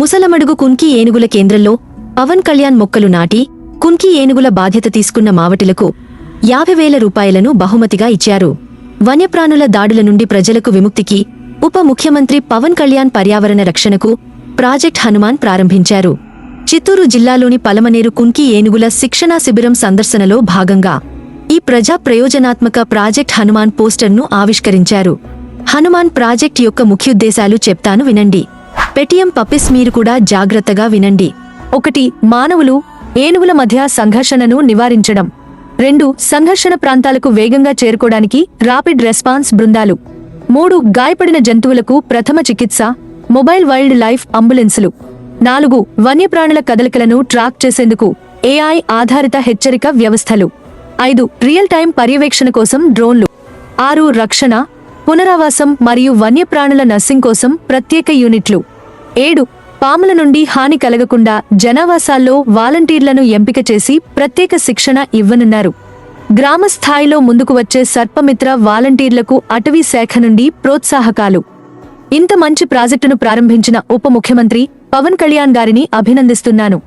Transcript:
ముసలమడుగు కుంకి ఏనుగుల కేంద్రంలో పవన్ కళ్యాణ్ మొక్కలు నాటి కుంకి ఏనుగుల బాధ్యత తీసుకున్న మావటిలకు 50,000 రూపాయలను బహుమతిగా ఇచ్చారు. వన్యప్రాణుల దాడుల నుండి ప్రజలకు విముక్తికి ఉప ముఖ్యమంత్రి పవన్ కళ్యాణ్ పర్యావరణ రక్షణకు ప్రాజెక్ట్ హనుమాన్ ప్రారంభించారు. చిత్తూరు జిల్లాలోని పలమనేరు కుంకి ఏనుగుల శిక్షణా శిబిరం సందర్శనలో భాగంగా ఈ ప్రజా ప్రయోజనాత్మక ప్రాజెక్ట్ హనుమాన్ పోస్టర్ను ఆవిష్కరించారు. హనుమాన్ ప్రాజెక్ట్ యొక్క ముఖ్యోద్దేశాలు చెప్తాను వినండి. పెటియం పప్పిస్ మీరు కూడా జాగ్రత్తగా వినండి. 1. మానవులు ఏనుగుల మధ్య సంఘర్షణను నివారించడం. 2. సంఘర్షణ ప్రాంతాలకు వేగంగా చేరుకోవడానికి రాపిడ్ రెస్పాన్స్ బృందాలు. 3. గాయపడిన జంతువులకు ప్రథమ చికిత్స మొబైల్ వైల్డ్ లైఫ్ అంబులెన్సులు. 4. వన్యప్రాణుల కదలికలను ట్రాక్ చేసేందుకు AI ఆధారిత హెచ్చరిక వ్యవస్థలు. 5. రియల్ టైం పర్యవేక్షణ కోసం డ్రోన్లు. 6. రక్షణ, పునరావాసం మరియు వన్యప్రాణుల నర్సింగ్ కోసం ప్రత్యేక యూనిట్లు. 7. పాముల నుండి హాని కలగకుండా జనావాసాల్లో వాలంటీర్లను ఎంపిక చేసి ప్రత్యేక శిక్షణ ఇవ్వనున్నారు. గ్రామ స్థాయిలో ముందుకు వచ్చే సర్పమిత్ర వాలంటీర్లకు అటవీ శాఖ నుండి ప్రోత్సాహకాలు. ఇంత మంచి ప్రాజెక్టును ప్రారంభించిన ఉప ముఖ్యమంత్రి పవన్ కళ్యాణ్ గారిని అభినందిస్తున్నాను.